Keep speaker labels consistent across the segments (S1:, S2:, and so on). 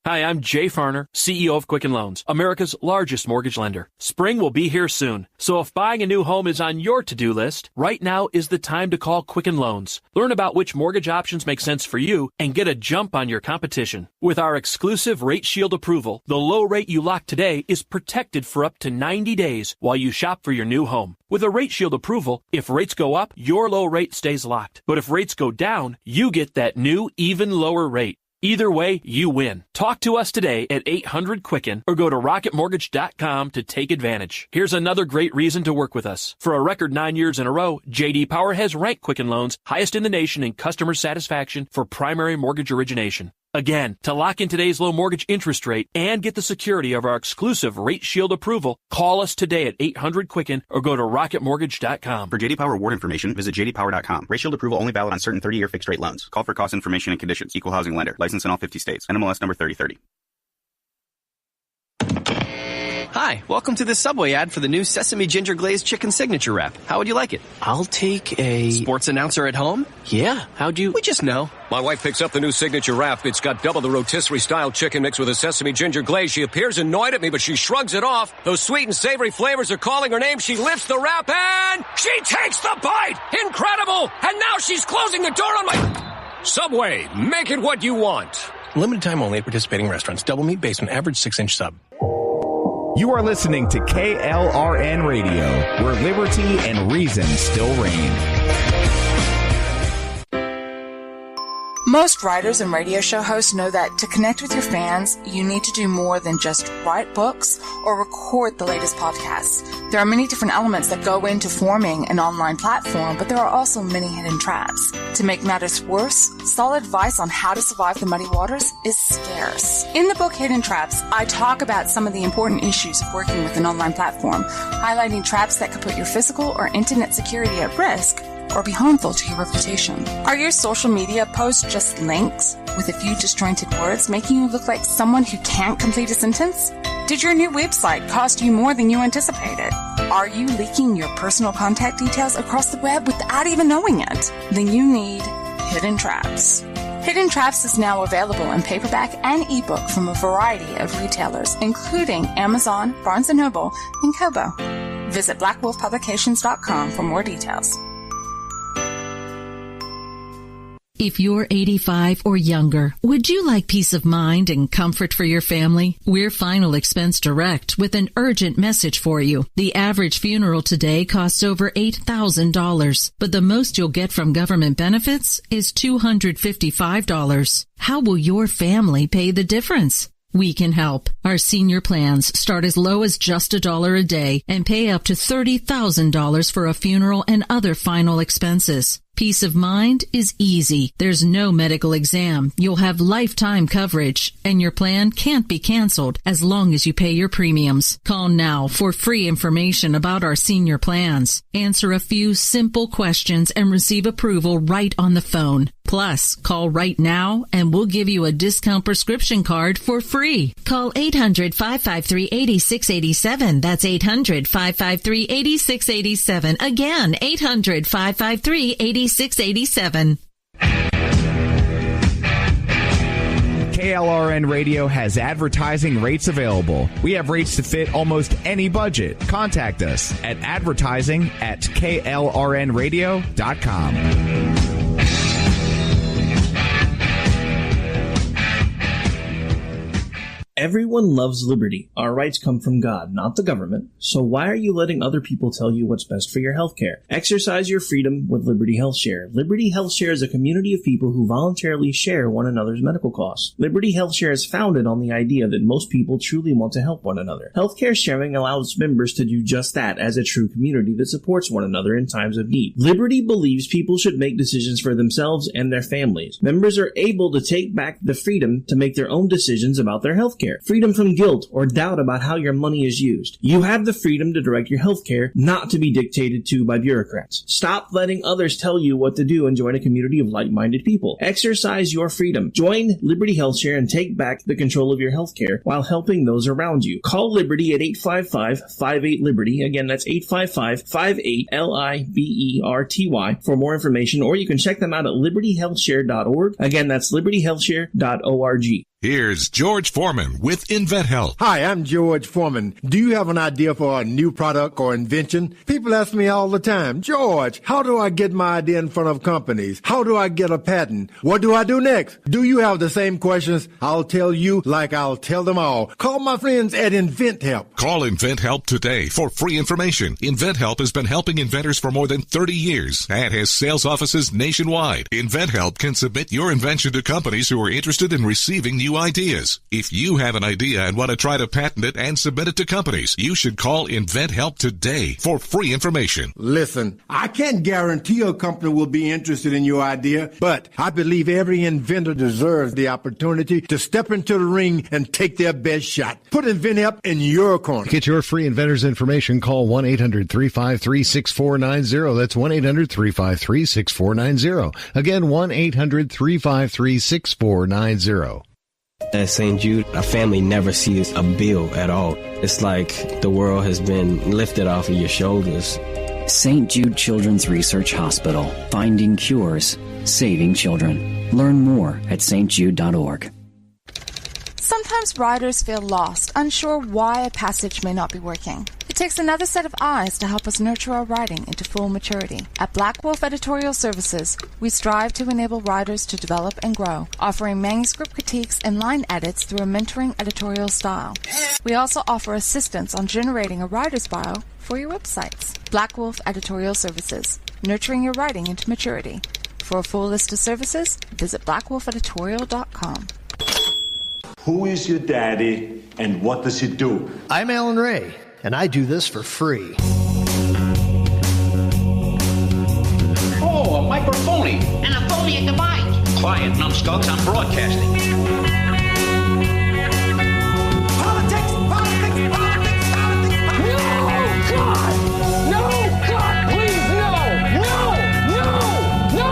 S1: Hi, I'm Jay Farner, CEO of Quicken Loans, America's largest mortgage lender. Spring will be here soon, so if buying a new home is on your to-do list, right now is the time to call Quicken Loans. Learn about which mortgage options make sense for you and get a jump on your competition. With our exclusive Rate Shield approval, the low rate you lock today is protected for up to 90 days while you shop for your new home. With a Rate Shield approval, if rates go up, your low rate stays locked. But if rates go down, you get that new, even lower rate. Either way, you win. Talk to us today at 800-QUICKEN or go to rocketmortgage.com to take advantage. Here's another great reason to work with us. For a record 9 years in a row, J.D. Power has ranked Quicken Loans highest in the nation in customer satisfaction for primary mortgage origination. Again, to lock in today's low mortgage interest rate and get the security of our exclusive Rate Shield approval, call us today at 800-QUICKEN or go to rocketmortgage.com.
S2: For J.D. Power award information, visit jdpower.com. Rate Shield approval only valid on certain 30-year fixed-rate loans. Call for cost information and conditions. Equal housing lender. Licensed in all 50 states. NMLS number 3030.
S3: Hi, welcome to the Subway ad for the new Sesame Ginger Glazed Chicken Signature Wrap. How would you like it?
S4: I'll take a...
S3: Sports announcer at home?
S4: Yeah, how'd you...
S3: We just know.
S5: My wife picks up the new Signature Wrap. It's got double the rotisserie-style chicken mixed with a sesame ginger glaze. She appears annoyed at me, but she shrugs it off. Those sweet and savory flavors are calling her name. She lifts the wrap and... she takes the bite! Incredible! And now she's closing the door on my... Subway, make it what you want.
S4: Limited time only at participating restaurants. Double meat based on average 6-inch sub.
S6: You are listening to KLRN Radio, where liberty and reason still reign.
S7: Most writers and radio show hosts know that to connect with your fans, you need to do more than just write books or record the latest podcasts. There are many different elements that go into forming an online platform, but there are also many hidden traps. To make matters worse, solid advice on how to survive the muddy waters is scarce. In the book Hidden Traps, I talk about some of the important issues of working with an online platform, highlighting traps that could put your physical or internet security at risk or be harmful to your reputation. Are your social media posts just links with a few disjointed words, making you look like someone who can't complete a sentence? Did your new website cost you more than you anticipated? Are you leaking your personal contact details across the web without even knowing it? Then you need Hidden Traps. Hidden Traps is now available in paperback and ebook from a variety of retailers, including Amazon, Barnes & Noble, and Kobo. Visit blackwolfpublications.com for more details.
S8: If you're 85 or younger, would you like peace of mind and comfort for your family? We're Final Expense Direct with an urgent message for you. The average funeral today costs over $8,000, but the most you'll get from government benefits is $255. How will your family pay the difference? We can help. Our senior plans start as low as just $1 a day and pay up to $30,000 for a funeral and other final expenses. Peace of mind is easy. There's no medical exam. You'll have lifetime coverage, and your plan can't be canceled as long as you pay your premiums. Call now for free information about our senior plans. Answer a few simple questions and receive approval right on the phone. Plus, call right now and we'll give you a discount prescription card for free. Call 800-553-8687. That's 800-553-8687. Again, 800-553-8687.
S6: KLRN Radio has advertising rates available. We have rates to fit almost any budget. Contact us at advertising@klrnradio.com.
S9: Everyone loves liberty. Our rights come from God, not the government. So why are you letting other people tell you what's best for your health care? Exercise your freedom with Liberty Health Share. Liberty Health Share is a community of people who voluntarily share one another's medical costs. Liberty Health Share is founded on the idea that most people truly want to help one another. Healthcare sharing allows members to do just that as a true community that supports one another in times of need. Liberty believes people should make decisions for themselves and their families. Members are able to take back the freedom to make their own decisions about their health care. Freedom from guilt or doubt about how your money is used. You have the freedom to direct your health care, not to be dictated to by bureaucrats. Stop letting others tell you what to do and join a community of like-minded people. Exercise your freedom. Join Liberty Health Share and take back the control of your health care while helping those around you. Call Liberty at 855-58-LIBERTY. Again, that's 855-58-LIBERTY for more information, or you can check them out at libertyhealthshare.org. Again, that's libertyhealthshare.org.
S10: Here's George Foreman with InventHelp.
S11: Hi, I'm George Foreman. Do you have an idea for a new product or invention? People ask me all the time, George, how do I get my idea in front of companies? How do I get a patent? What do I do next? Do you have the same questions? I'll tell you like I'll tell them all. Call my friends at InventHelp.
S10: Call InventHelp today for free information. InventHelp has been helping inventors for more than 30 years and has sales offices nationwide. InventHelp can submit your invention to companies who are interested in receiving new ideas. If you have an idea and want to try to patent it and submit it to companies, you should call InventHelp today for free information.
S11: Listen, I can't guarantee a company will be interested in your idea, but I believe every inventor deserves the opportunity to step into the ring and take their best shot. Put InventHelp in your corner.
S12: Get your free inventor's information. Call 1-800-353-6490. That's 1-800-353-6490. Again, 1-800-353-6490.
S3: At St. Jude, our family never sees a bill at all. It's like the world has been lifted off of your shoulders.
S13: St. Jude Children's Research Hospital. Finding cures. Saving children. Learn more at stjude.org.
S7: Sometimes writers feel lost, unsure why a passage may not be working. It takes another set of eyes to help us nurture our writing into full maturity. At Black Wolf Editorial Services, we strive to enable writers to develop and grow, offering manuscript critiques and line edits through a mentoring editorial style. We also offer assistance on generating a writer's bio for your websites. Black Wolf Editorial Services, nurturing your writing into maturity. For a full list of services, visit blackwolfeditorial.com.
S14: Who is your daddy and what does he do?
S15: I'm Alan Ray, and I do this for free.
S16: Oh, a microphone.
S17: And a phony at the mic.
S16: Quiet, numbskulls, I'm broadcasting.
S17: Politics, politics, politics, politics, politics.
S16: No, God! No, God, please, no! No! No! No!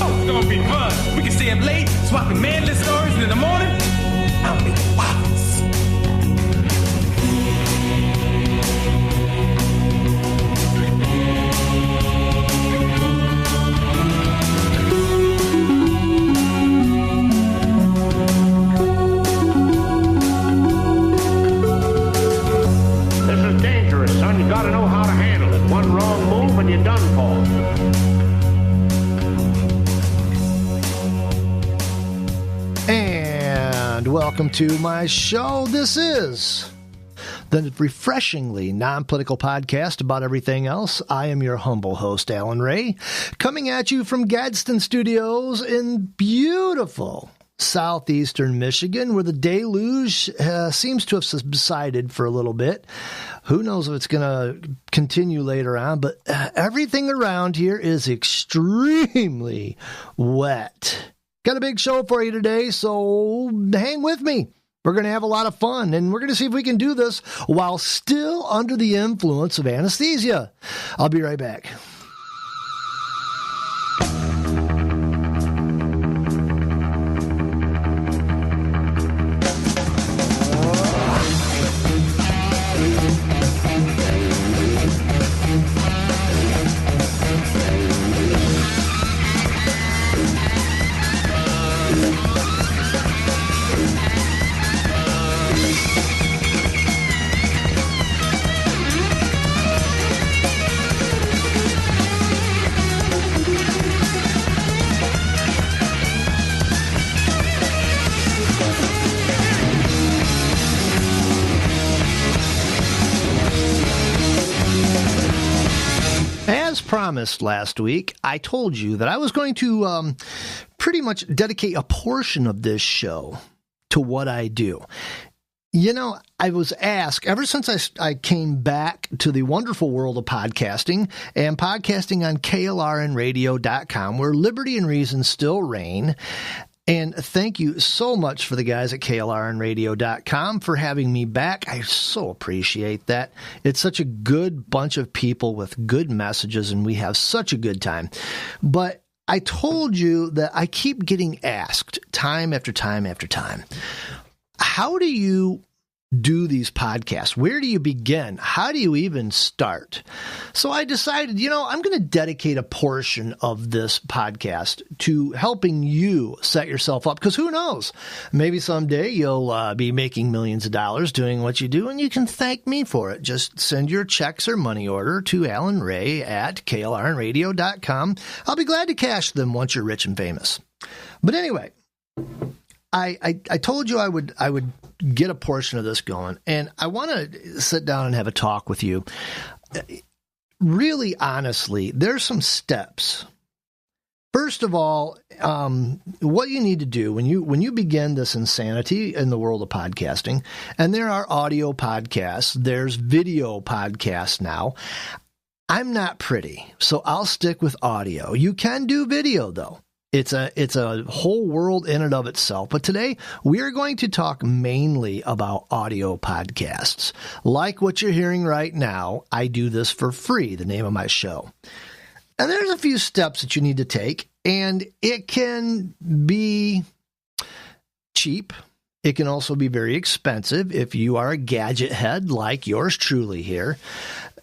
S18: Oh, it's gonna be fun. We can stay up late, swapping manly stories, and in the morning, I'll make waffles.
S14: This is dangerous, son. You gotta know how to handle it. One wrong move and you're done for.
S15: And welcome to my show. This is the refreshingly non-political podcast about everything else. I am your humble host, Alan Ray, coming at you from Gadsden Studios in beautiful southeastern Michigan, where the deluge seems to have subsided for a little bit. Who knows if it's going to continue later on, but everything around here is extremely wet. Got a big show for you today, so hang with me. We're going to have a lot of fun, and we're going to see if we can do this while still under the influence of anesthesia. I'll be right back. As promised last week, I told you that I was going to pretty much dedicate a portion of this show to what I do. You know, I was asked, ever since I came back to the wonderful world of podcasting and podcasting on KLRNradio.com, where liberty and reason still reign. And thank you so much for the guys at KLRNradio.com for having me back. I so appreciate that. It's such a good bunch of people with good messages, and we have such a good time. But I told you that I keep getting asked time after time after time, how do you do these podcasts? Where do you begin? How do you even start? So I decided, I'm going to dedicate a portion of this podcast to helping you set yourself up, because who knows? Maybe someday you'll be making millions of dollars doing what you do, and you can thank me for it. Just send your checks or money order to Alan Ray at klrnradio.com. I'll be glad to cash them once you're rich and famous. But anyway, I told you I would get a portion of this going, and I want to sit down and have a talk with you. Really, honestly, there's some steps. First of all, what you need to do when you begin this insanity in the world of podcasting, and there are audio podcasts, there's video podcasts now. I'm not pretty, so I'll stick with audio. You can do video, though. It's a whole world in and of itself. But today, we are going to talk mainly about audio podcasts. Like what you're hearing right now, I do this for free, the name of my show. And there's a few steps that you need to take, and it can be cheap. It can also be very expensive if you are a gadget head like yours truly here.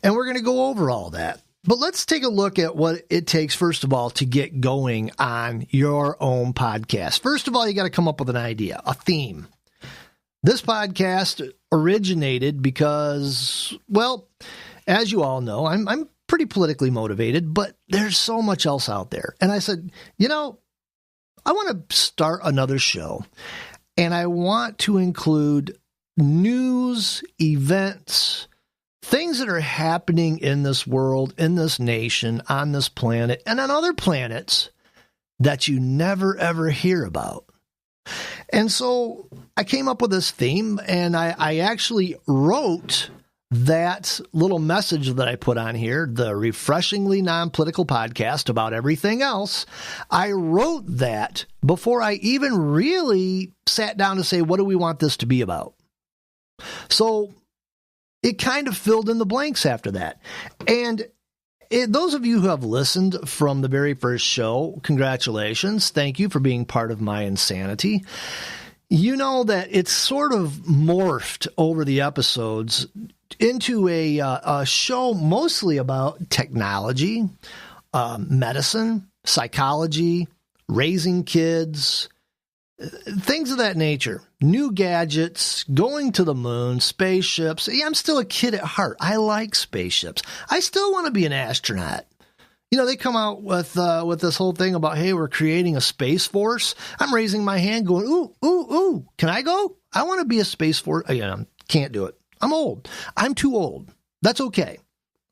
S15: And we're going to go over all that. But let's take a look at what it takes, first of all, to get going on your own podcast. First of all, you got to come up with an idea, a theme. This podcast originated because, well, as you all know, I'm pretty politically motivated, but there's so much else out there. And I said, I want to start another show, and I want to include news, events, things that are happening in this world, in this nation, on this planet, and on other planets that you never, ever hear about. And so I came up with this theme, and I actually wrote that little message that I put on here, the refreshingly non-political podcast about everything else. I wrote that before I even really sat down to say, what do we want this to be about? So it kind of filled in the blanks after that. And those of you who have listened from the very first show, congratulations. Thank you for being part of my insanity. You know that it's sort of morphed over the episodes into a show mostly about technology, medicine, psychology, raising kids, things of that nature, new gadgets, going to the moon, spaceships. Yeah, I'm still a kid at heart. I like spaceships. I still want to be an astronaut. They come out with this whole thing about, hey, we're creating a space force. I'm raising my hand going, ooh, can I go? I want to be a space force. Can't do it. I'm old. I'm too old. That's okay.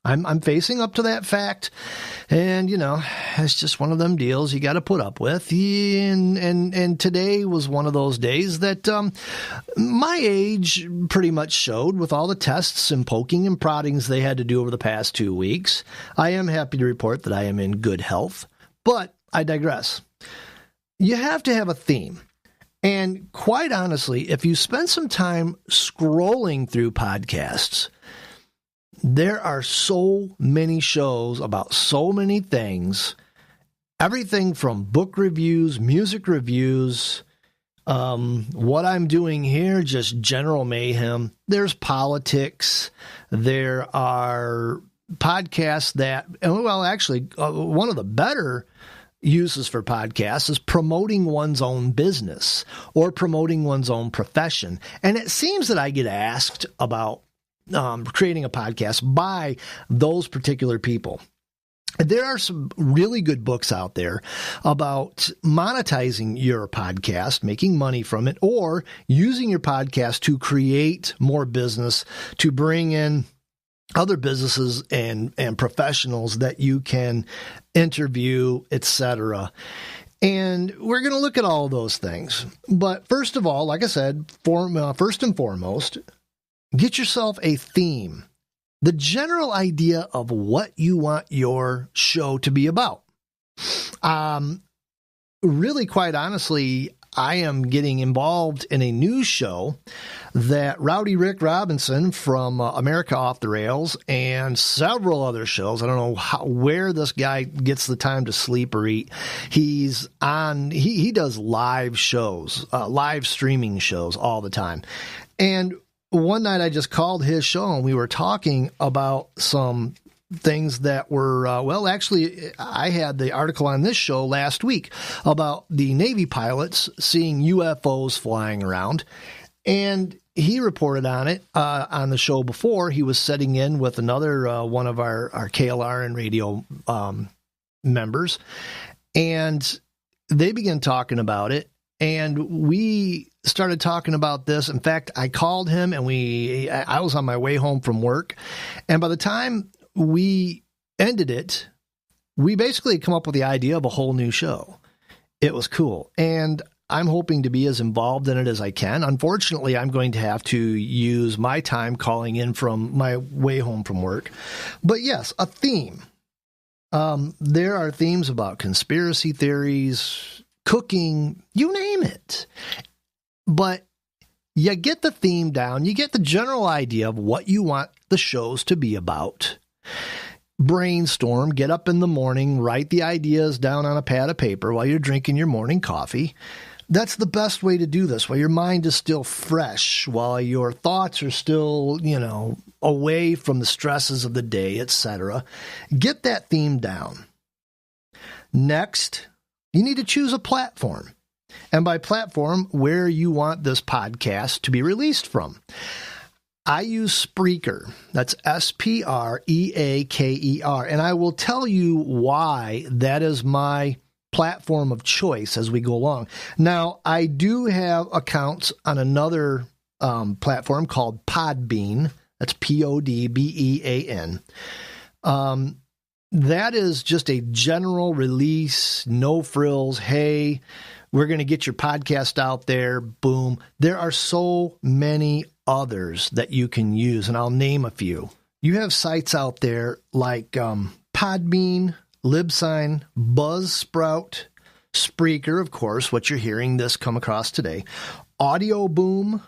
S15: I'm facing up to that fact, and it's just one of them deals you got to put up with. And today was one of those days that my age pretty much showed with all the tests and poking and proddings they had to do over the past 2 weeks. I am happy to report that I am in good health, but I digress. You have to have a theme. And quite honestly, if you spend some time scrolling through podcasts, there are so many shows about so many things, everything from book reviews, music reviews, what I'm doing here, just general mayhem. There's politics. There are podcasts that, well, actually, one of the better uses for podcasts is promoting one's own business or promoting one's own profession. And it seems that I get asked about creating a podcast by those particular people. There are some really good books out there about monetizing your podcast, making money from it, or using your podcast to create more business, to bring in other businesses and professionals that you can interview, etc. And we're going to look at all those things. But first of all, like I said, first and foremost, get yourself a theme, the general idea of what you want your show to be about. Really, quite honestly, I am getting involved in a news show that Rowdy Rick Robinson from America Off the Rails and several other shows, I don't know where this guy gets the time to sleep or eat. He's on, he does live shows, live streaming shows all the time. And one night I just called his show and we were talking about some things that were, actually, I had the article on this show last week about the Navy pilots seeing UFOs flying around. And he reported on it on the show before. He was sitting in with another one of our KLR and radio members. And they began talking about it. And we started talking about this. In fact, I called him and I was on my way home from work. And by the time we ended it, we basically come up with the idea of a whole new show. It was cool. And I'm hoping to be as involved in it as I can. Unfortunately, I'm going to have to use my time calling in from my way home from work. But yes, a theme. There are themes about conspiracy theories, cooking, you name it. But you get the theme down, you get the general idea of what you want the shows to be about. Brainstorm, get up in the morning, write the ideas down on a pad of paper while you're drinking your morning coffee. That's the best way to do this, while your mind is still fresh, while your thoughts are still, away from the stresses of the day, etc. Get that theme down. Next, you need to choose a platform. And by platform, where you want this podcast to be released from. I use Spreaker. That's Spreaker. And I will tell you why that is my platform of choice as we go along. Now, I do have accounts on another platform called Podbean. That's Podbean. That is just a general release, no frills. Hey, we're going to get your podcast out there. Boom. There are so many others that you can use, and I'll name a few. You have sites out there like Podbean, Libsyn, Buzzsprout, Spreaker, of course, what you're hearing this come across today, Audio Boom,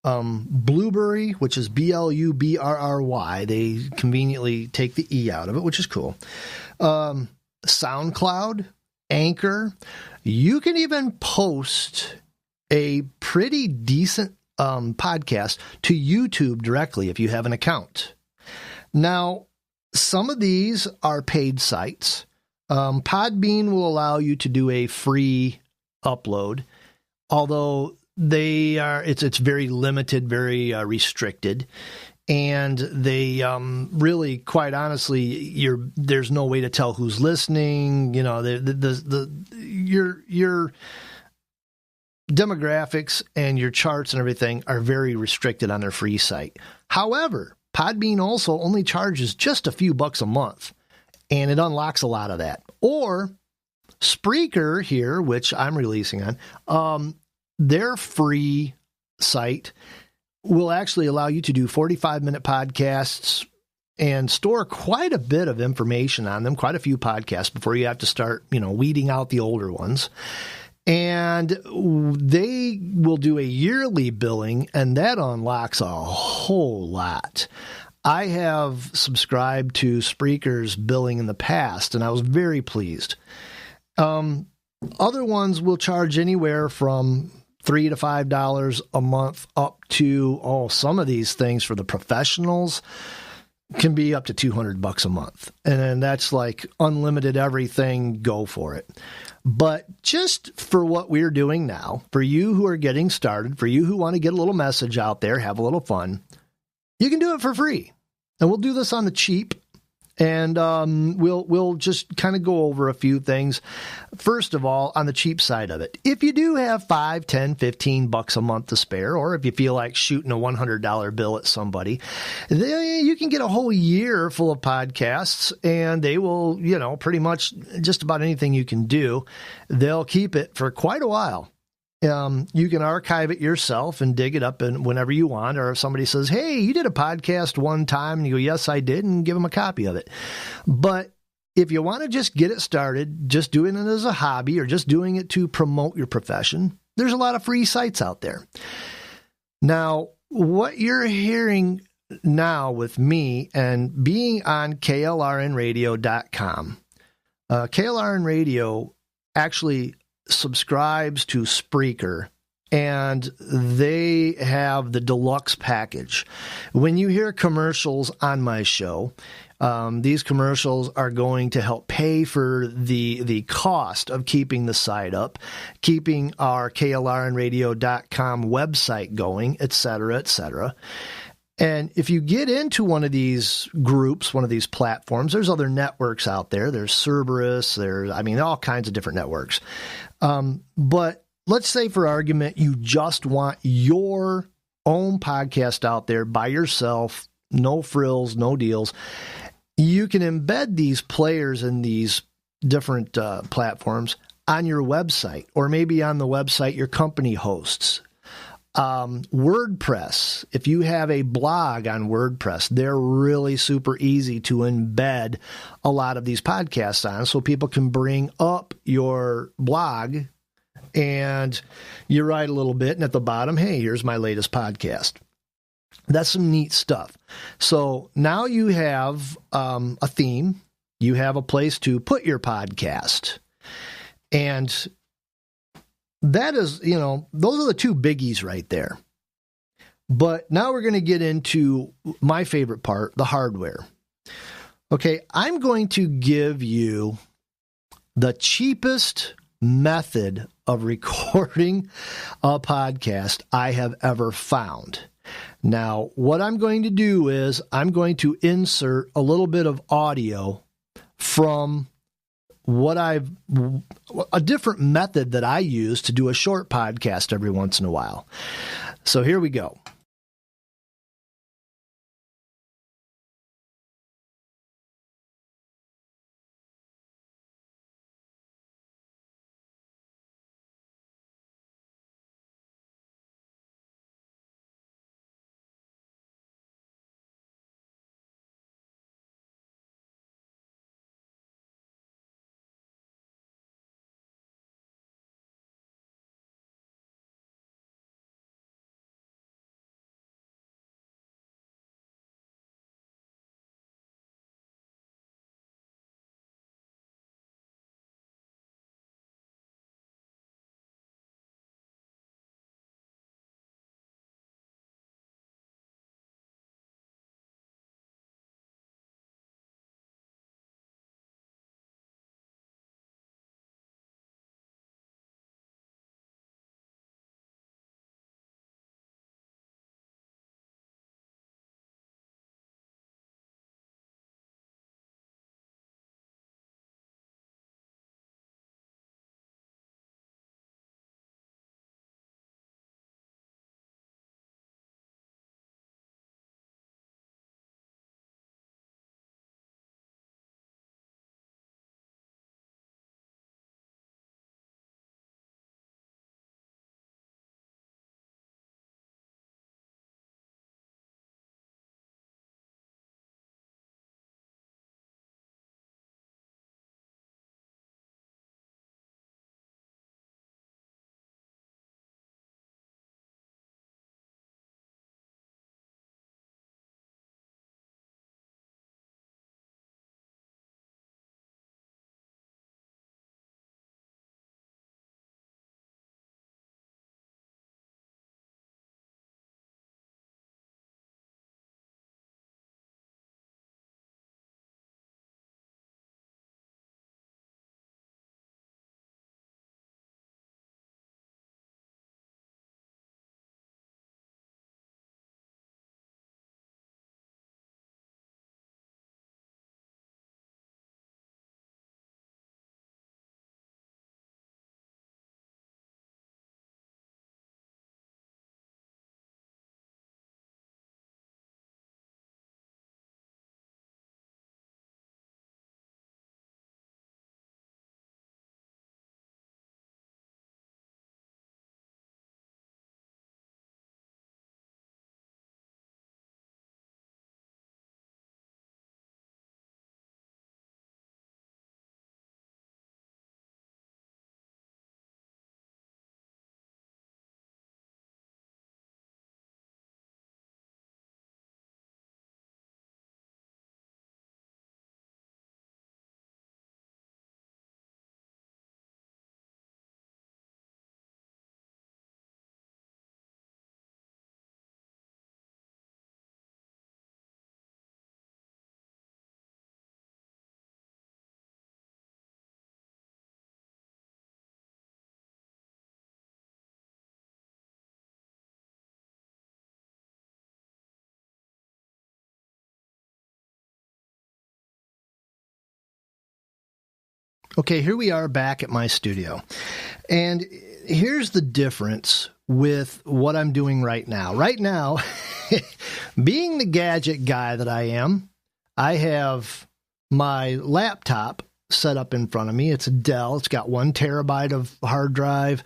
S15: Blueberry, which is Blubrry. They conveniently take the E out of it, which is cool. SoundCloud, Anchor. You can even post a pretty decent podcast to YouTube directly if you have an account. Now, some of these are paid sites. Podbean will allow you to do a free upload, although it's very limited, very restricted, and they really, quite honestly, there's no way to tell who's listening. Your demographics and your charts and everything are very restricted on their free site. However, Podbean also only charges just a few bucks a month, and it unlocks a lot of that. Or Spreaker here, which I'm releasing on, their free site will actually allow you to do 45-minute podcasts and store quite a bit of information on them, quite a few podcasts before you have to start, weeding out the older ones. And they will do a yearly billing, and that unlocks a whole lot. I have subscribed to Spreaker's billing in the past, and I was very pleased. Other ones will charge anywhere from $3 to $5 a month up to, some of these things for the professionals can be up to $200 a month. And then that's like unlimited everything, go for it. But just for what we're doing now, for you who are getting started, for you who want to get a little message out there, have a little fun, you can do it for free. And we'll do this on the cheap. And we'll just kind of go over a few things. First of all, on the cheap side of it, if you do have $5, $10, $15 a month to spare, or if you feel like shooting a $100 bill at somebody, you can get a whole year full of podcasts, and they will, pretty much just about anything you can do, they'll keep it for quite a while. You can archive it yourself and dig it up whenever you want. Or if somebody says, hey, you did a podcast one time, and you go, yes, I did, and give them a copy of it. But if you want to just get it started, just doing it as a hobby or just doing it to promote your profession, there's a lot of free sites out there. Now, what you're hearing now with me and being on KLRNradio.com, KLRN Radio actually subscribes to Spreaker and they have the deluxe package. When you hear commercials on my show, these commercials are going to help pay for the cost of keeping the site up, keeping our KLRNradio.com website going, et cetera, et cetera. And if you get into one of these groups, one of these platforms, there's other networks out there. There's Cerberus, all kinds of different networks. But let's say, for argument, you just want your own podcast out there by yourself, no frills, no deals. You can embed these players in these different platforms on your website, or maybe on the website your company hosts. WordPress, if you have a blog on WordPress, they're really super easy to embed a lot of these podcasts on, so people can bring up your blog and you write a little bit, and at the bottom, hey, here's my latest podcast. That's some neat stuff. So now you have a theme, you have a place to put your podcast, and that is, those are the two biggies right there. But now we're going to get into my favorite part, the hardware. Okay, I'm going to give you the cheapest method of recording a podcast I have ever found. Now, what I'm going to do is I'm going to insert a little bit of audio from a different method that I use to do a short podcast every once in a while. So here we go. Okay, here we are back at my studio. And here's the difference with what I'm doing right now. Right now, being the gadget guy that I am, I have my laptop set up in front of me. It's a Dell. It's got 1 terabyte of hard drive.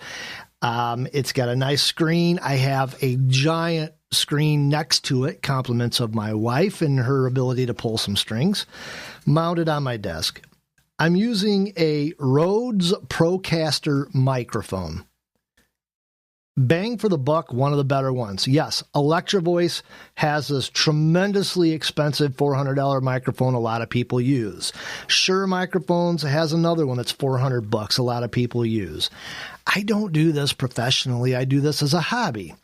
S15: It's got a nice screen. I have a giant screen next to it, compliments of my wife and her ability to pull some strings, mounted on my desk. I'm using a Rhodes Procaster microphone. Bang for the buck, one of the better ones. Yes, Electro Voice has this tremendously expensive $400 microphone a lot of people use. Shure Microphones has another one that's $400 a lot of people use. I don't do this professionally. I do this as a hobby.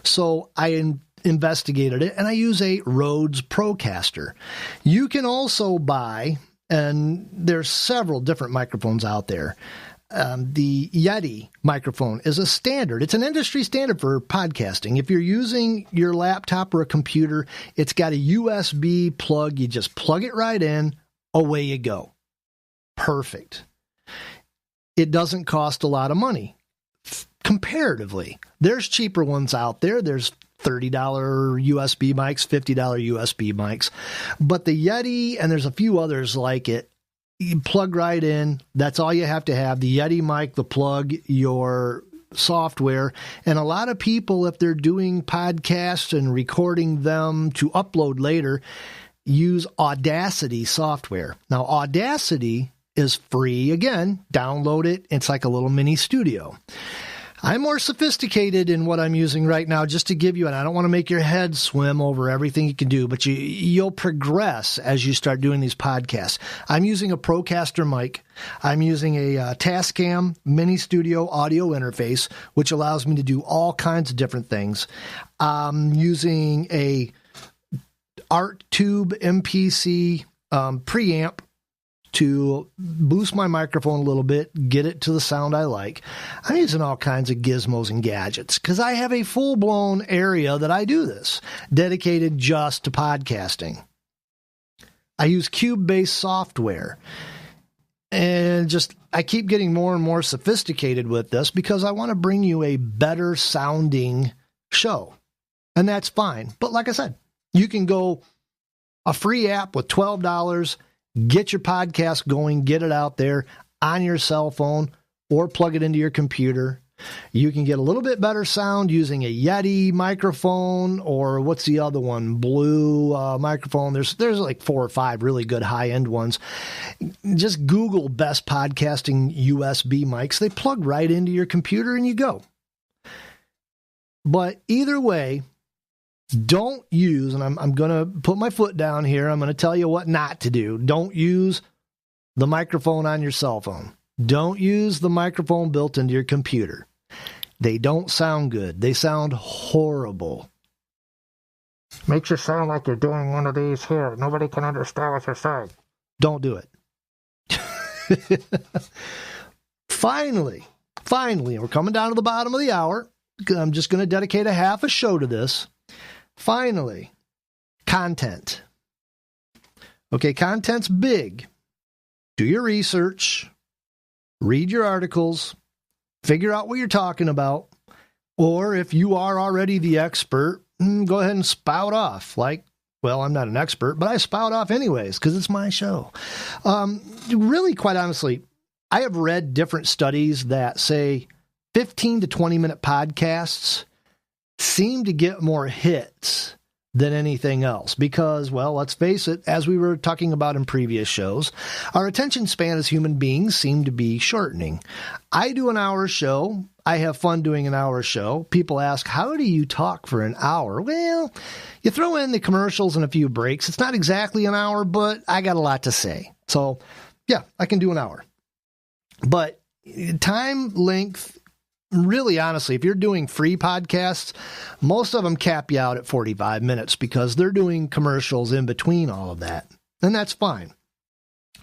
S15: So I investigated it, and I use a Rhodes Procaster. You can also buy, and there's several different microphones out there. The Yeti microphone is a standard. It's an industry standard for podcasting. If you're using your laptop or a computer, it's got a USB plug. You just plug it right in. Away you go. Perfect. It doesn't cost a lot of money. Comparatively, there's cheaper ones out there. There's $30 USB mics, $50 USB mics. But the Yeti, and there's a few others like it, you plug right in. That's all you have to have. The Yeti mic, the plug, your software. And a lot of people, if they're doing podcasts and recording them to upload later, use Audacity software. Now, Audacity is free. Again, download it. It's like a little mini studio. I'm more sophisticated in what I'm using right now, just to give you, and I don't want to make your head swim over everything you can do, but you'll progress as you start doing these podcasts. I'm using a Procaster mic. I'm using a Tascam Mini Studio audio interface, which allows me to do all kinds of different things. I'm using a Art Tube MPC preamp to boost my microphone a little bit, get it to the sound I like. I'm using all kinds of gizmos and gadgets because I have a full-blown area that I do this, dedicated just to podcasting. I use Cube-based software. And I keep getting more and more sophisticated with this because I want to bring you a better sounding show. And that's fine. But like I said, you can go a free app with $12, get your podcast going, get it out there on your cell phone or plug it into your computer. You can get a little bit better sound using a Yeti microphone or what's the other one? Blue microphone. There's like 4 or 5 really good high-end ones. Just Google best podcasting USB mics. They plug right into your computer and you go. But either way, don't use, and I'm going to put my foot down here, I'm going to tell you what not to do. Don't use the microphone on your cell phone. Don't use the microphone built into your computer. They don't sound good. They sound horrible.
S19: Makes you sound like you're doing one of these here. Nobody can understand what you're saying.
S15: Don't do it. Finally, we're coming down to the bottom of the hour. I'm just going to dedicate a half a show to this. Finally, content. Okay, content's big. Do your research, read your articles, figure out what you're talking about, or if you are already the expert, go ahead and spout off. Like, well, I'm not an expert, but I spout off anyways because it's my show. Really, quite honestly, I have read different studies that say 15 to 20-minute podcasts seem to get more hits than anything else because, well, let's face it, as we were talking about in previous shows, our attention span as human beings seem to be shortening. I do an hour show. I have fun doing an hour show. People ask, how do you talk for an hour? Well, you throw in the commercials and a few breaks. It's not exactly an hour, but I got a lot to say. So, yeah, I can do an hour. But time length, really, honestly, if you're doing free podcasts, most of them cap you out at 45 minutes because they're doing commercials in between all of that. And that's fine.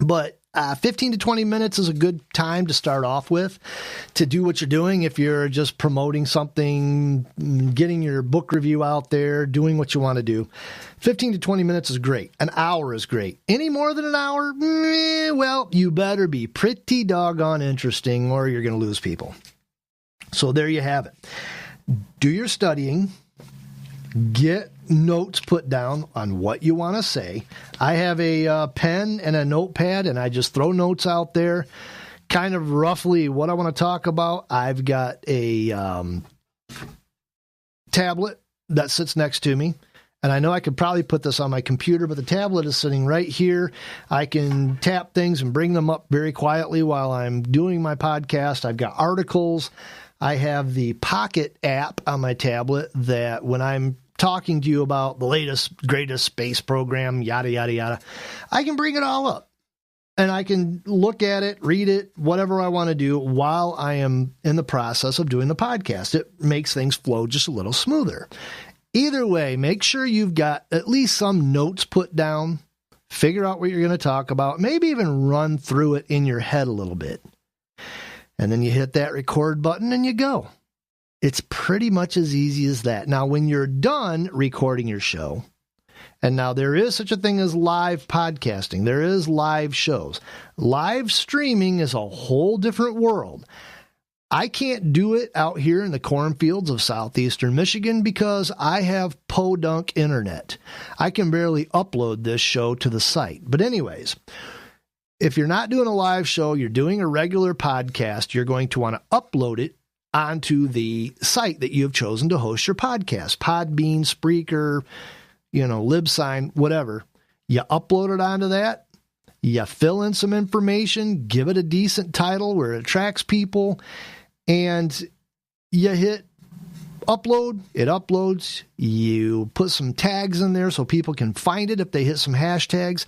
S15: But 15 to 20 minutes is a good time to start off with to do what you're doing. If you're just promoting something getting your book review out there, doing what you want to do. 15 to 20 minutes is great. An hour is great. Any more than an hour? Well, you better be pretty doggone interesting or you're going to lose people. So there you have it. Do your studying. Get notes put down on what you want to say. I have a pen and a notepad, and I just throw notes out there, kind of roughly what I want to talk about. I've got a tablet that sits next to me, and I know I could probably put this on my computer, but the tablet is sitting right here. I can tap things and bring them up very quietly while I'm doing my podcast. I've got articles. I have the Pocket app on my tablet that when I'm talking to you about the latest, greatest space program, yada, yada, yada, I can bring it all up and I can look at it, read it, whatever I want to do while I am in the process of doing the podcast. It makes things flow just a little smoother. Either way, make sure you've got at least some notes put down, figure out what you're going to talk about, maybe even run through it in your head a little bit. And then you hit that record button and you go. It's pretty much as easy as that. Now, when you're done recording your show, and now there is such a thing as live podcasting, there is live shows. Live streaming is a whole different world. I can't do it out here in the cornfields of southeastern Michigan because I have podunk internet. I can barely upload this show to the site. But anyways, if you're not doing a live show, you're doing a regular podcast, you're going to want to upload it onto the site that you have chosen to host your podcast. Podbean, Spreaker, Libsyn, whatever. You upload it onto that. You fill in some information, give it a decent title where it attracts people, and you hit upload. It uploads. You put some tags in there so people can find it if they hit some hashtags,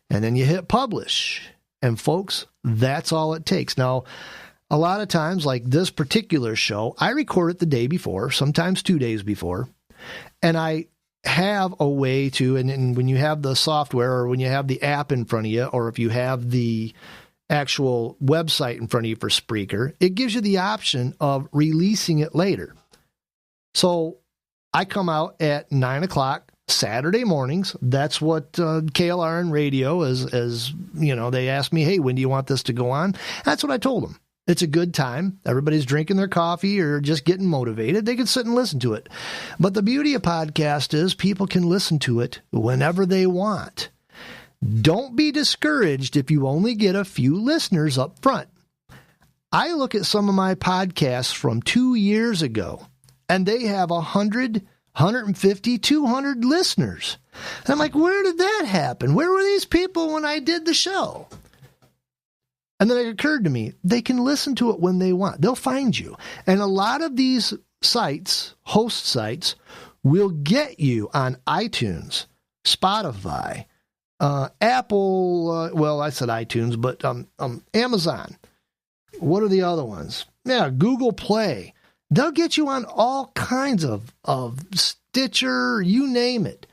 S15: and then you hit publish. And folks, that's all it takes. Now, a lot of times, like this particular show, I record it the day before, sometimes 2 days before, and I have a way to, and when you have the software or when you have the app in front of you, or if you have the actual website in front of you for Spreaker, it gives you the option of releasing it later. So I come out at 9 o'clock Saturday mornings. That's what KLRN Radio is, they asked me, hey, when do you want this to go on? That's what I told them. It's a good time. Everybody's drinking their coffee or just getting motivated. They can sit and listen to it. But the beauty of podcast is people can listen to it whenever they want. Don't be discouraged if you only get a few listeners up front. I look at some of my podcasts from 2 years ago, and they have 100, 150, 200 listeners. And I'm like, where did that happen? Where were these people when I did the show? And then it occurred to me, they can listen to it when they want. They'll find you. And a lot of these sites, host sites, will get you on iTunes, Spotify, Apple, well, I said iTunes, but Amazon. What are the other ones? Yeah, Google Play. They'll get you on all kinds of Stitcher, you name it.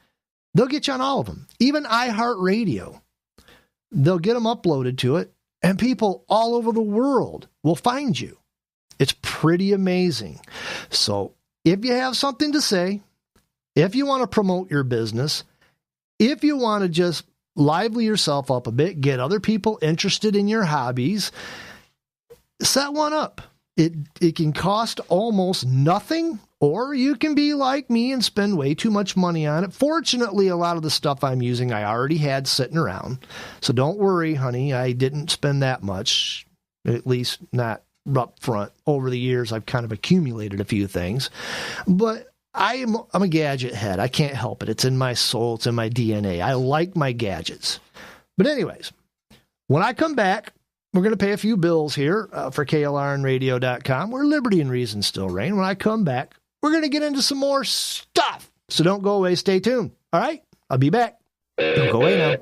S15: They'll get you on all of them. Even iHeartRadio. They'll get them uploaded to it. And people all over the world will find you. It's pretty amazing. So if you have something to say, if you want to promote your business, if you want to just lively yourself up a bit, get other people interested in your hobbies, set one up. It can cost almost nothing, or you can be like me and spend way too much money on it. Fortunately, a lot of the stuff I'm using, I already had sitting around. So don't worry, honey. I didn't spend that much, at least not up front. Over the years, I've kind of accumulated a few things. But I'm a gadget head. I can't help it. It's in my soul. It's in my DNA. I like my gadgets. But anyways, when I come back, we're going to pay a few bills here for KLRNradio.com, where liberty and reason still reign. When I come back, we're going to get into some more stuff. So don't go away. Stay tuned. All right? I'll be back. Don't go away now.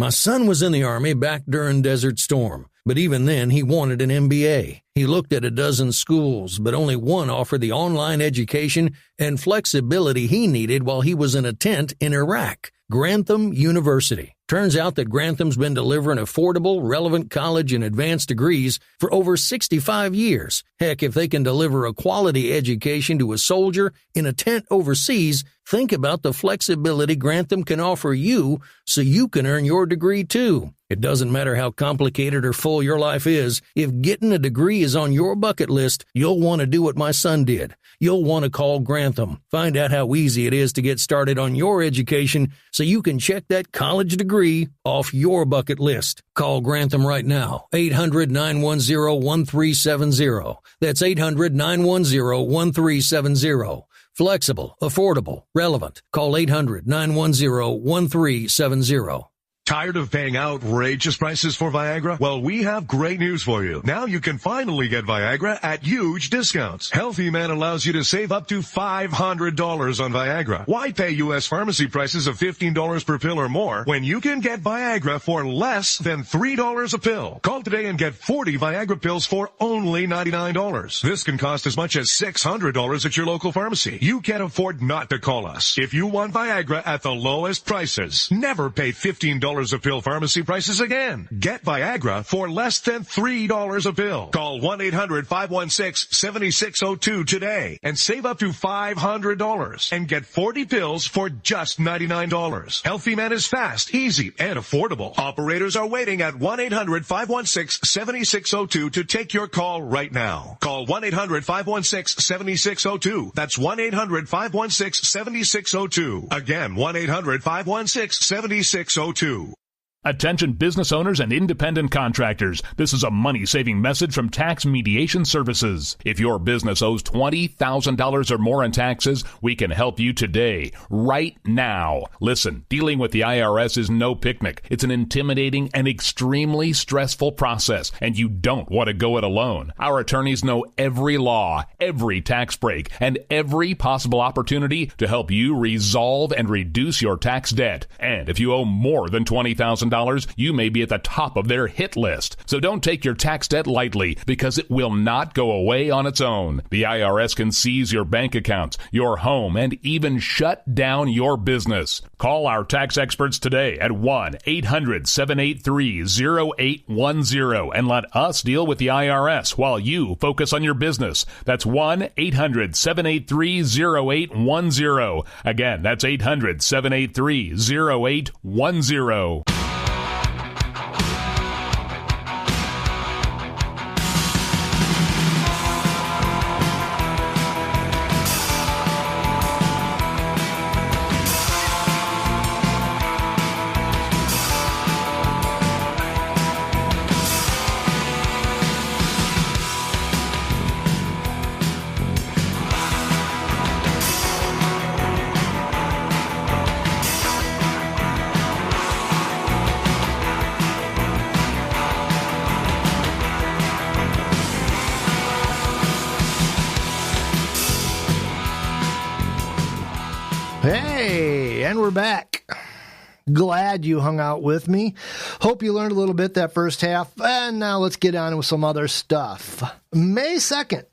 S20: My son was in the Army back during Desert Storm, but even then he wanted an MBA. He looked at a dozen schools, but only one offered the online education and flexibility he needed while he was in a tent in Iraq. Grantham University. Turns out that Grantham's been delivering affordable, relevant college and advanced degrees for over 65 years. Heck, if they can deliver a quality education to a soldier in a tent overseas, think about the flexibility Grantham can offer you so you can earn your degree too. It doesn't matter how complicated or full your life is, if getting a degree is on your bucket list, you'll want to do what my son did. You'll want to call Grantham. Find out how easy it is to get started on your education so you can check that college degree off your bucket list. Call Grantham right now, 800-910-1370. That's 800-910-1370. Flexible, affordable, relevant. Call 800-910-1370.
S21: Tired of paying outrageous prices for Viagra? Well, we have great news for you. Now you can finally get Viagra at huge discounts. Healthy Man allows you to save up to $500 on Viagra. Why pay U.S. pharmacy prices of $15 per pill or more when you can get Viagra for less than $3 a pill? Call today and get 40 Viagra pills for only $99. This can cost as much as $600 at your local pharmacy. You can't afford not to call us. If you want Viagra at the lowest prices, never pay $15 a pill pharmacy prices again. Get Viagra for less than $3 a pill. Call 1-800-516-7602 today and save up to $500 and get 40 pills for just $99. Healthy Man is fast, easy, and affordable. Operators are waiting at 1-800-516-7602 to take your call right now. Call 1-800-516-7602. That's 1-800-516-7602. Again, 1-800-516-7602.
S22: Attention business owners and independent contractors. This is a money-saving message from Tax Mediation Services. If your business owes $20,000 or more in taxes, we can help you today, right now. Listen, dealing with the IRS is no picnic. It's an intimidating and extremely stressful process, and you don't want to go it alone. Our attorneys know every law, every tax break, and every possible opportunity to help you resolve and reduce your tax debt. And if you owe more than $20,000, you may be at the top of their hit list. So don't take your tax debt lightly, because it will not go away on its own. The IRS can seize your bank accounts, your home, and even shut down your business. Call our tax experts today at 1-800-783-0810 and let us deal with the IRS while you focus on your business. That's 1-800-783-0810. Again, that's 800-783-0810.
S15: Hey, and we're back. Glad you hung out with me. Hope you learned a little bit that first half. And now let's get on with some other stuff. May 2nd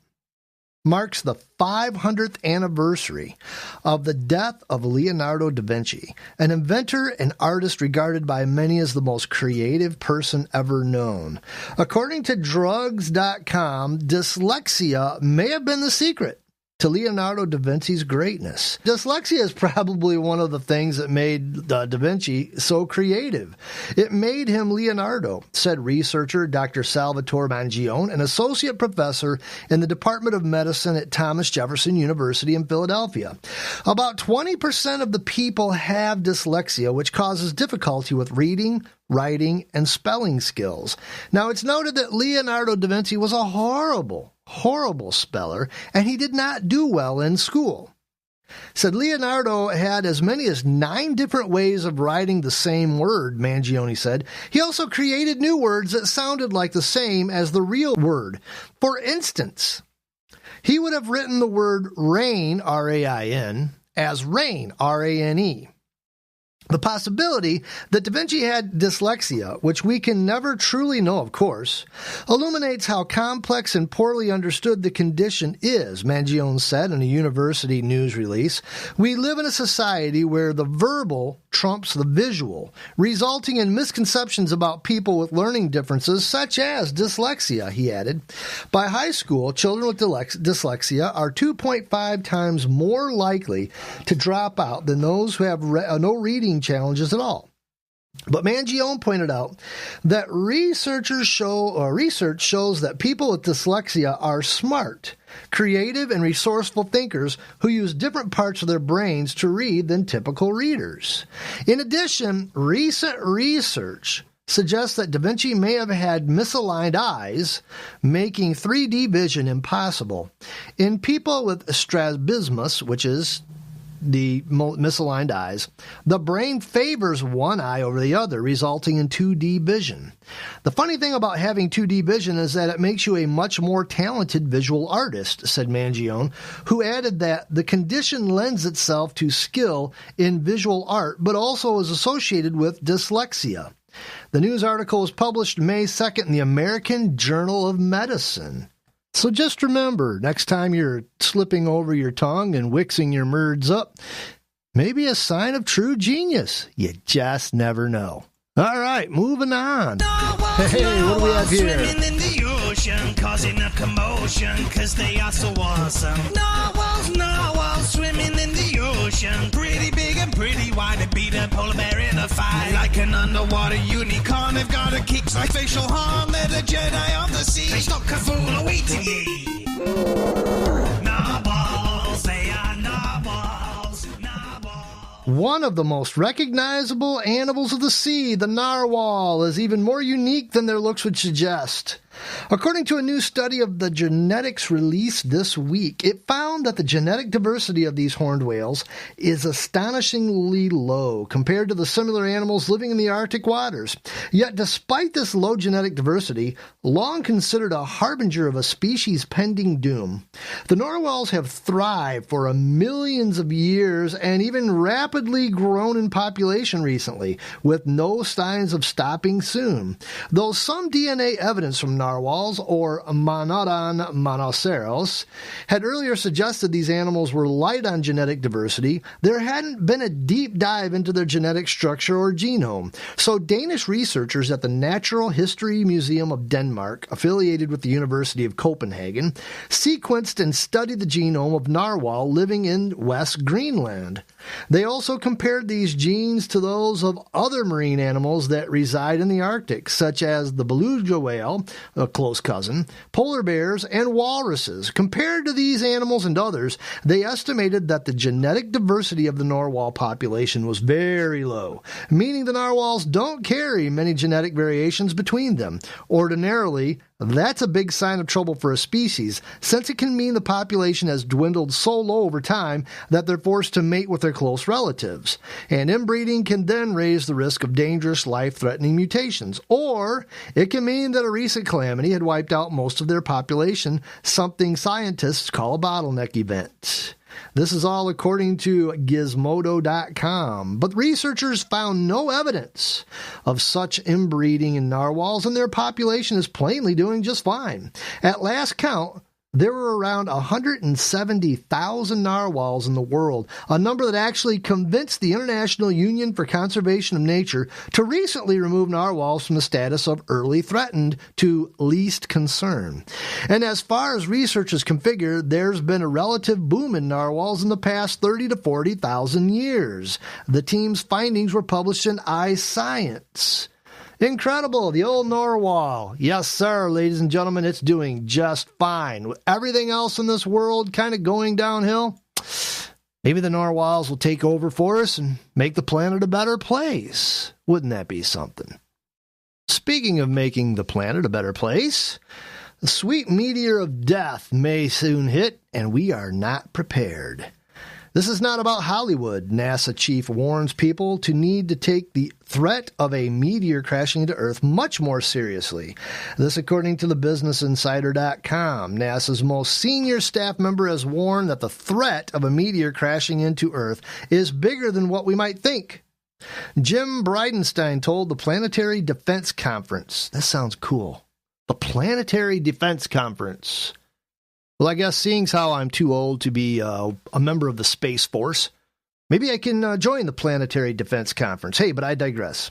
S15: marks the 500th anniversary of the death of Leonardo da Vinci, an inventor and artist regarded by many as the most creative person ever known. According to drugs.com, dyslexia may have been the secret to Leonardo da Vinci's greatness. Dyslexia is probably one of the things that made da Vinci so creative. It made him Leonardo, said researcher Dr. Salvatore Mangione, an associate professor in the Department of Medicine at Thomas Jefferson University in Philadelphia. About 20% of the people have dyslexia, which causes difficulty with reading, writing, and spelling skills. Now, it's noted that Leonardo da Vinci was a horrible speller, and he did not do well in school. Said Leonardo had as many as 9 different ways of writing the same word, Mangione said. He also created new words that sounded like the same as the real word. For instance, he would have written the word rain, R-A-I-N, as rain, R-A-N-E. The possibility that Da Vinci had dyslexia, which we can never truly know, of course, illuminates how complex and poorly understood the condition is, Mangione said in a university news release. We live in a society where the verbal trumps the visual, resulting in misconceptions about people with learning differences such as dyslexia, he added. By high school, children with dyslexia are 2.5 times more likely to drop out than those who have no reading challenges at all. But Mangione pointed out that research shows that people with dyslexia are smart, creative, and resourceful thinkers who use different parts of their brains to read than typical readers. In addition, recent research suggests that Da Vinci may have had misaligned eyes, making 3D vision impossible. In people with strabismus, which is the misaligned eyes, the brain favors one eye over the other, resulting in 2D vision. The funny thing about having 2D vision is that it makes you a much more talented visual artist, said Mangione, who added that the condition lends itself to skill in visual art, but also is associated with dyslexia. The news article was published May 2nd in the American Journal of Medicine. So just remember, next time you're slipping over your tongue and wixing your merds up, maybe a sign of true genius. You just never know. All right, moving on. Hey, what do we have here?
S1: Swimming in the ocean, causing a commotion, cause they are so awesome. Narwhals, swimming in the ocean, pretty big and pretty wide, they beat a polar bear in a fight. Like an underwater unicorn, they've got a kick like facial harm, they're the Jedi of the sea. They stop Cthulhu eating ye. Narwhals, they are narwhals.
S15: One of the most recognizable animals of the sea, the narwhal, is even more unique than their looks would suggest. According to a new study of the genetics released this week, it found that the genetic diversity of these horned whales is astonishingly low compared to the similar animals living in the Arctic waters. Yet despite this low genetic diversity, long considered a harbinger of a species' pending doom, the narwhals have thrived for millions of years and even rapidly grown in population recently, with no signs of stopping soon. Though some DNA evidence from narwhals, or Monodon monoceros, had earlier suggested these animals were light on genetic diversity, there hadn't been a deep dive into their genetic structure or genome. So Danish researchers at the Natural History Museum of Denmark, affiliated with the University of Copenhagen, sequenced and studied the genome of narwhal living in West Greenland. They also compared these genes to those of other marine animals that reside in the Arctic, such as the beluga whale, a close cousin, polar bears, and walruses. Compared to these animals and others, they estimated that the genetic diversity of the narwhal population was very low, meaning the narwhals don't carry many genetic variations between them. Ordinarily, that's a big sign of trouble for a species, since it can mean the population has dwindled so low over time that they're forced to mate with their close relatives. And inbreeding can then raise the risk of dangerous, life-threatening mutations. Or it can mean that a recent calamity had wiped out most of their population, something scientists call a bottleneck event. This is all according to Gizmodo.com, but researchers found no evidence of such inbreeding in narwhals, and their population is plainly doing just fine. At last count, there were around 170,000 narwhals in the world, a number that actually convinced the International Union for Conservation of Nature to recently remove narwhals from the status of early threatened to least concern. And as far as researchers can figure, there's been a relative boom in narwhals in the past 30 to 40,000 years. The team's findings were published in iScience. Incredible, the old narwhal. Yes, sir, ladies and gentlemen, it's doing just fine. With everything else in this world kind of going downhill, maybe the narwhals will take over for us and make the planet a better place. Wouldn't that be something? Speaking of making the planet a better place, the sweet meteor of death may soon hit, and we are not prepared. This is not about Hollywood. NASA chief warns people to need to take the threat of a meteor crashing into Earth much more seriously. This according to the BusinessInsider.com. NASA's most senior staff member has warned that the threat of a meteor crashing into Earth is bigger than what we might think. Jim Bridenstine told the Planetary Defense Conference. This sounds cool. The Planetary Defense Conference. Well, I guess seeing as how I'm too old to be a member of the Space Force, maybe I can join the Planetary Defense Conference. Hey, but I digress.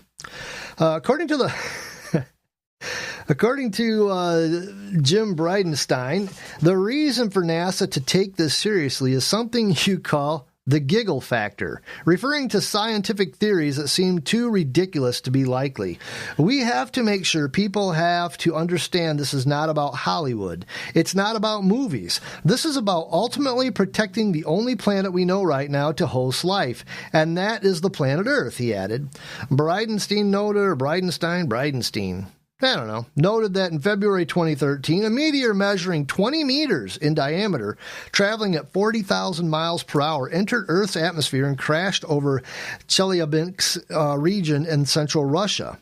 S15: According to Jim Bridenstine, the reason for NASA to take this seriously is something you call the giggle factor, referring to scientific theories that seem too ridiculous to be likely. We have to make sure people have to understand this is not about Hollywood. It's not about movies. This is about ultimately protecting the only planet we know right now to host life, and that is the planet Earth, he added. Bridenstine, noted that in February 2013, a meteor measuring 20 meters in diameter, traveling at 40,000 miles per hour, entered Earth's atmosphere and crashed over Chelyabinsk region in central Russia.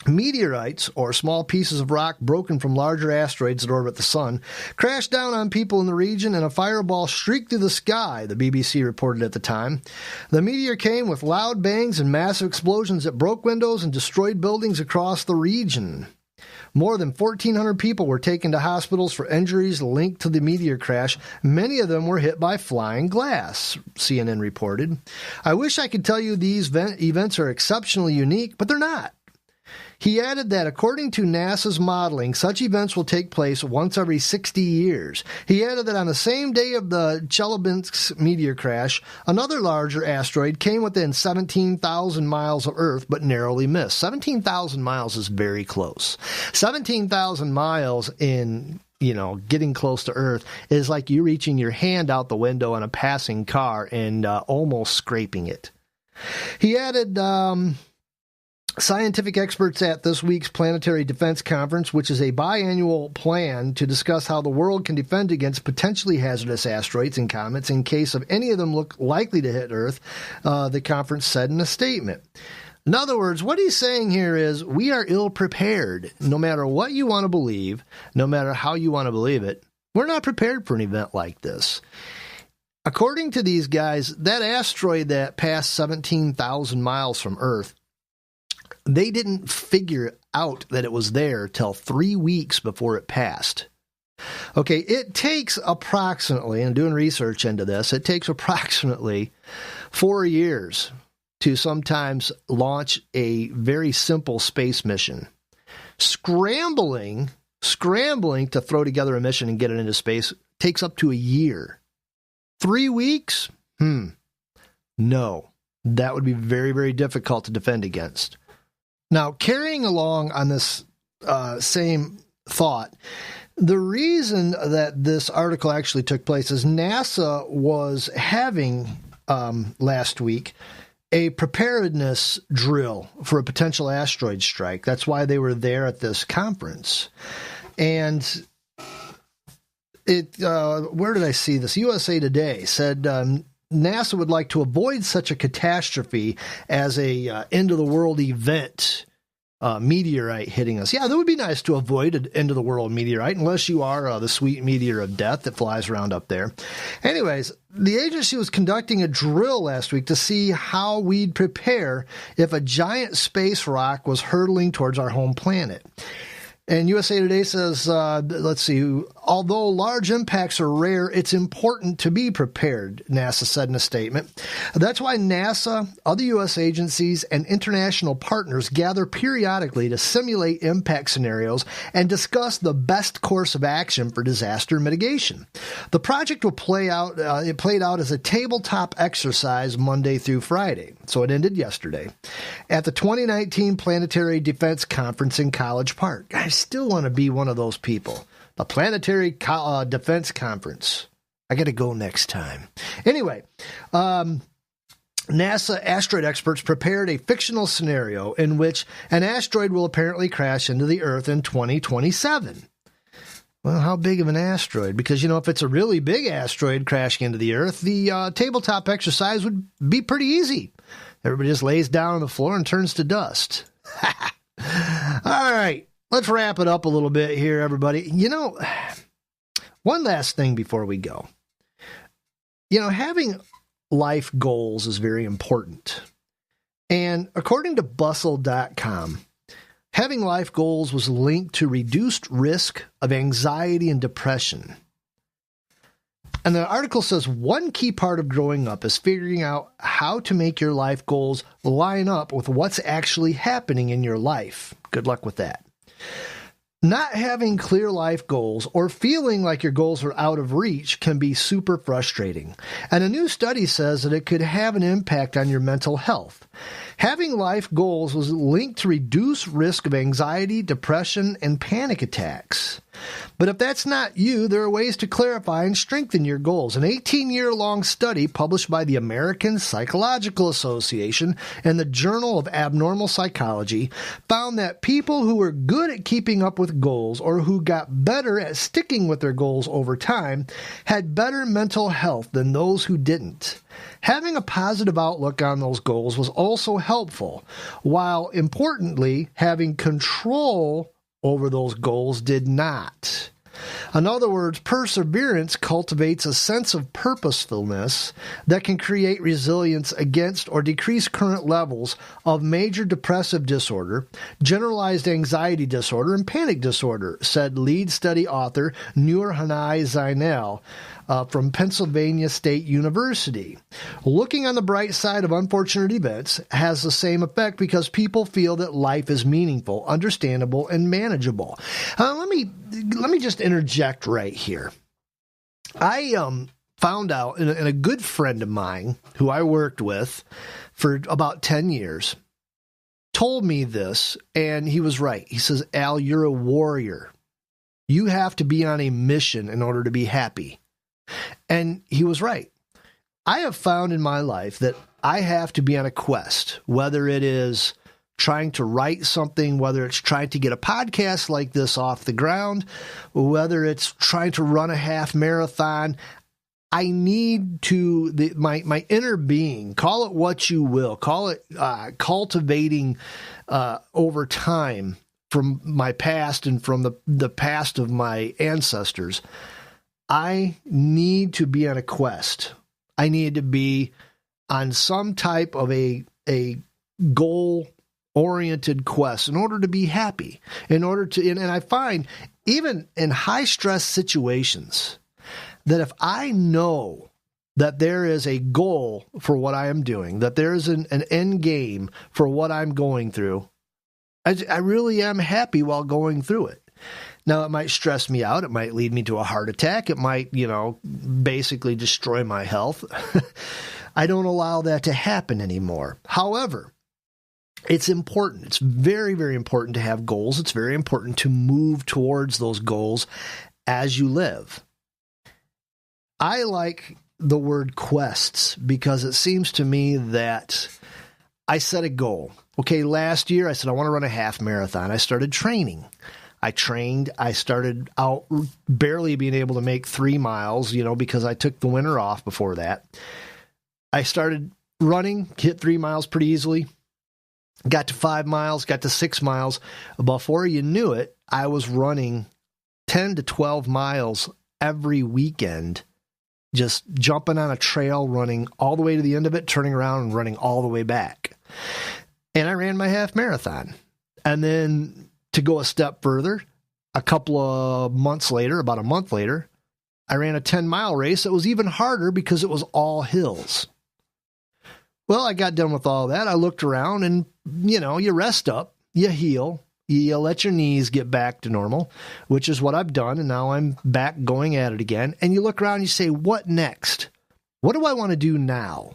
S15: Meteorites, or small pieces of rock broken from larger asteroids that orbit the sun, crashed down on people in the region and a fireball streaked through the sky, the BBC reported at the time. The meteor came with loud bangs and massive explosions that broke windows and destroyed buildings across the region. More than 1,400 people were taken to hospitals for injuries linked to the meteor crash. Many of them were hit by flying glass, CNN reported. I wish I could tell you these events are exceptionally unique, but they're not. He added that according to NASA's modeling, such events will take place once every 60 years. He added that on the same day of the Chelyabinsk meteor crash, another larger asteroid came within 17,000 miles of Earth but narrowly missed. 17,000 miles is very close. 17,000 miles in, getting close to Earth is like you reaching your hand out the window on a passing car and almost scraping it. He added, scientific experts at this week's Planetary Defense Conference, which is a biannual plan to discuss how the world can defend against potentially hazardous asteroids and comets in case of any of them look likely to hit Earth, the conference said in a statement. In other words, what he's saying here is we are ill-prepared. No matter what you want to believe, no matter how you want to believe it, we're not prepared for an event like this. According to these guys, that asteroid that passed 17,000 miles from Earth, they didn't figure out that it was there till 3 weeks before it passed. Okay, it takes approximately, and doing research into this, it takes approximately 4 years to sometimes launch a very simple space mission. Scrambling to throw together a mission and get it into space takes up to a year. 3 weeks? No. That would be very, very difficult to defend against. Now, carrying along on this same thought, the reason that this article actually took place is NASA was having last week a preparedness drill for a potential asteroid strike. That's why they were there at this conference. And where did I see this? USA Today said NASA would like to avoid such a catastrophe as a end-of-the-world event, meteorite hitting us. Yeah, that would be nice to avoid an end-of-the-world meteorite, unless you are the sweet meteor of death that flies around up there. Anyways, the agency was conducting a drill last week to see how we'd prepare if a giant space rock was hurtling towards our home planet. And USA Today says, let's see, although large impacts are rare, it's important to be prepared, NASA said in a statement. That's why NASA, other U.S. agencies, and international partners gather periodically to simulate impact scenarios and discuss the best course of action for disaster mitigation. The project will play out, it played out as a tabletop exercise Monday through Friday, so it ended yesterday, at the 2019 Planetary Defense Conference in College Park. I still want to be one of those people. The Planetary Defense Conference. I got to go next time. Anyway, NASA asteroid experts prepared a fictional scenario in which an asteroid will apparently crash into the Earth in 2027. Well, how big of an asteroid? Because, if it's a really big asteroid crashing into the Earth, the tabletop exercise would be pretty easy. Everybody just lays down on the floor and turns to dust. All right. Let's wrap it up a little bit here, everybody. One last thing before we go. Having life goals is very important. And according to Bustle.com, having life goals was linked to reduced risk of anxiety and depression. And the article says one key part of growing up is figuring out how to make your life goals line up with what's actually happening in your life. Good luck with that. Not having clear life goals or feeling like your goals are out of reach can be super frustrating. And a new study says that it could have an impact on your mental health. Having life goals was linked to reduce risk of anxiety, depression, and panic attacks. But if that's not you, there are ways to clarify and strengthen your goals. An 18-year-long study published by the American Psychological Association and the Journal of Abnormal Psychology found that people who were good at keeping up with goals or who got better at sticking with their goals over time had better mental health than those who didn't. Having a positive outlook on those goals was also helpful, while importantly, having control over those goals did not. In other words, perseverance cultivates a sense of purposefulness that can create resilience against or decrease current levels of major depressive disorder, generalized anxiety disorder, and panic disorder, said lead study author Noor Hanai Zainal from Pennsylvania State University. Looking on the bright side of unfortunate events has the same effect because people feel that life is meaningful, understandable, and manageable. Let me just interject right here. I found out, and a good friend of mine who I worked with for about 10 years told me this, and he was right. He says, Al, you're a warrior. You have to be on a mission in order to be happy. And he was right. I have found in my life that I have to be on a quest, whether it is trying to write something, whether it's trying to get a podcast like this off the ground, whether it's trying to run a half marathon. I need to, my inner being, call it what you will, call it cultivating over time from my past and from the past of my ancestors. I need to be on a quest. I need to be on some type of a goal-oriented quest in order to be happy, in order to, and I find even in high-stress situations that if I know that there is a goal for what I am doing, that there is an end game for what I'm going through, I really am happy while going through it. Now, it might stress me out. It might lead me to a heart attack. It might, basically destroy my health. I don't allow that to happen anymore. However, it's important. It's very, very important to have goals. It's very important to move towards those goals as you live. I like the word quests because it seems to me that I set a goal. Okay, last year I said I want to run a half marathon. I started training. I trained. I started out barely being able to make 3 miles, because I took the winter off before that. I started running, hit 3 miles pretty easily, got to 5 miles, got to 6 miles. Before you knew it, I was running 10 to 12 miles every weekend, just jumping on a trail, running all the way to the end of it, turning around and running all the way back. And I ran my half marathon. And then to go a step further, a couple of months later, about a month later, I ran a 10-mile race that was even harder because it was all hills. Well, I got done with all that. I looked around and, you rest up, you heal, you let your knees get back to normal, which is what I've done, and now I'm back going at it again. And you look around and you say, what next? What do I want to do now?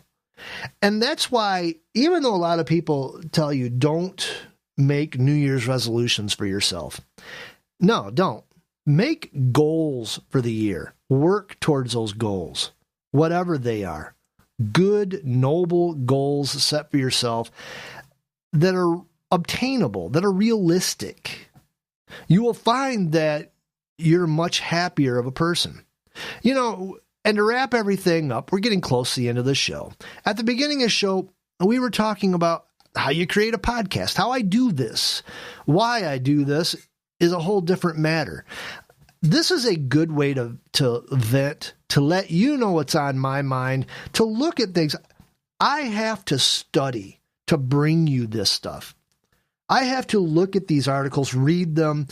S15: And that's why, even though a lot of people tell you don't make New Year's resolutions for yourself. No, don't. Make goals for the year. Work towards those goals, whatever they are. Good, noble goals set for yourself that are obtainable, that are realistic. You will find that you're much happier of a person. And to wrap everything up, we're getting close to the end of the show. At the beginning of the show, we were talking about how you create a podcast, how I do this. Why I do this is a whole different matter. This is a good way to vent, to let you know what's on my mind, to look at things. I have to study to bring you this stuff. I have to look at these articles, read them,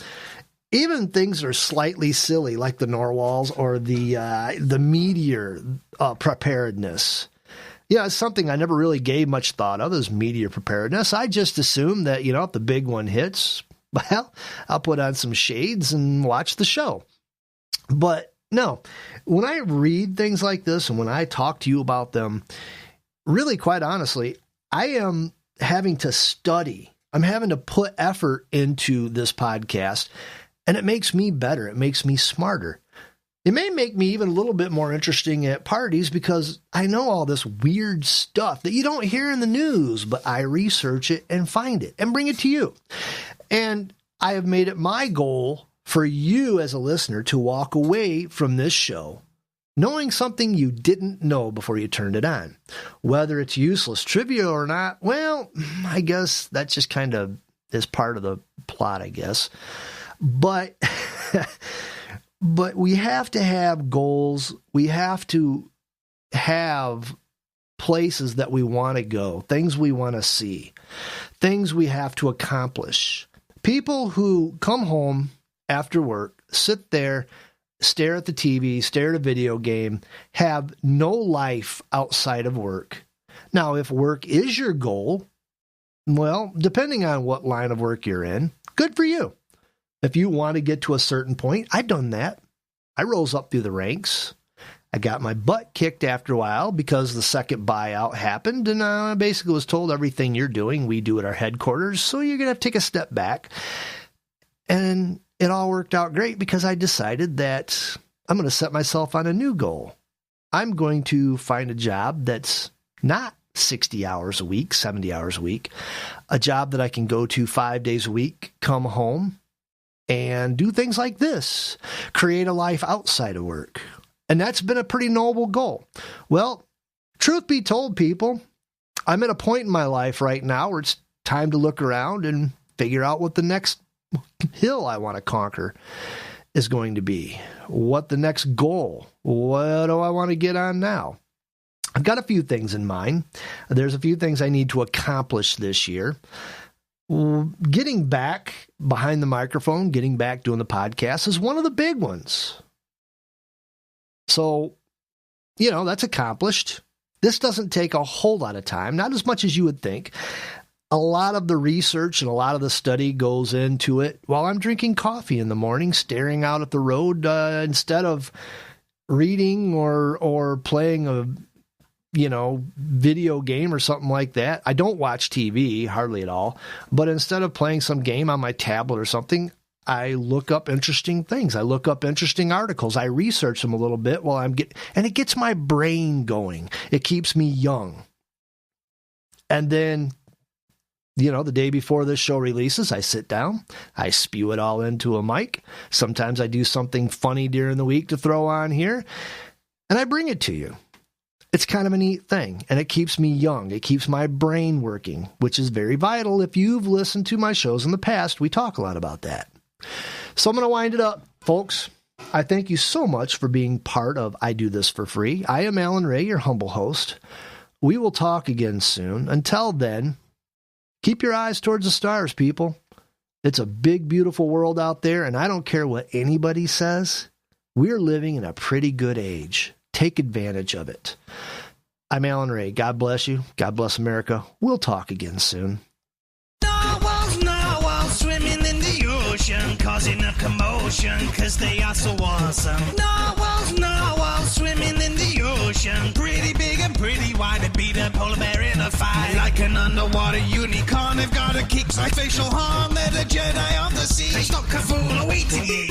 S15: even things that are slightly silly, like the Narwhals or the Meteor preparedness. Yeah, it's something I never really gave much thought of, is meteor preparedness. I just assumed that, if the big one hits, well, I'll put on some shades and watch the show. But no, when I read things like this and when I talk to you about them, really, quite honestly, I am having to study. I'm having to put effort into this podcast, and it makes me better. It makes me smarter. It may make me even a little bit more interesting at parties because I know all this weird stuff that you don't hear in the news, but I research it and find it and bring it to you. And I have made it my goal for you as a listener to walk away from this show knowing something you didn't know before you turned it on. Whether it's useless trivia or not, well, I guess that just kind of is part of the plot, I guess. But we have to have goals. We have to have places that we want to go, things we want to see, things we have to accomplish. People who come home after work, sit there, stare at the TV, stare at a video game, have no life outside of work. Now, if work is your goal, well, depending on what line of work you're in, good for you. If you want to get to a certain point, I've done that. I rose up through the ranks. I got my butt kicked after a while because the second buyout happened, and I basically was told everything you're doing, we do at our headquarters, so you're going to have to take a step back. And it all worked out great because I decided that I'm going to set myself on a new goal. I'm going to find a job that's not 60 hours a week, 70 hours a week, a job that I can go to 5 days a week, come home, and do things like this, create a life outside of work. And that's been a pretty noble goal. Well, truth be told, people, I'm at a point in my life right now where it's time to look around and figure out what the next hill I want to conquer is going to be. What the next goal, what do I want to get on now? I've got a few things in mind. There's a few things I need to accomplish this year. Getting back behind the microphone, getting back doing the podcast is one of the big ones. So, that's accomplished. This doesn't take a whole lot of time, not as much as you would think. A lot of the research and a lot of the study goes into it while I'm drinking coffee in the morning, staring out at the road instead of reading or playing a video game or something like that. I don't watch TV hardly at all, but instead of playing some game on my tablet or something, I look up interesting things. I look up interesting articles. I research them a little bit while and it gets my brain going. It keeps me young. And then, the day before this show releases, I sit down, I spew it all into a mic. Sometimes I do something funny during the week to throw on here, and I bring it to you. It's kind of a neat thing, and it keeps me young. It keeps my brain working, which is very vital. If you've listened to my shows in the past, we talk a lot about that. So I'm going to wind it up, folks. I thank you so much for being part of I Do This for Free. I am Alan Ray, your humble host. We will talk again soon. Until then, keep your eyes towards the stars, people. It's a big, beautiful world out there, and I don't care what anybody says. We're living in a pretty good age. Take advantage of it. I'm Alan Ray. God bless you. God bless America. We'll talk again soon.
S1: Narwhals swimming in the ocean, causing a commotion, cause they are so awesome. Narwhals swimming in the ocean, pretty big and pretty wide, they beat a polar bear in a fight. Like an underwater unicorn, they've got a kick like facial harm, they're the Jedi of the sea. They stop Cthulhu waiting.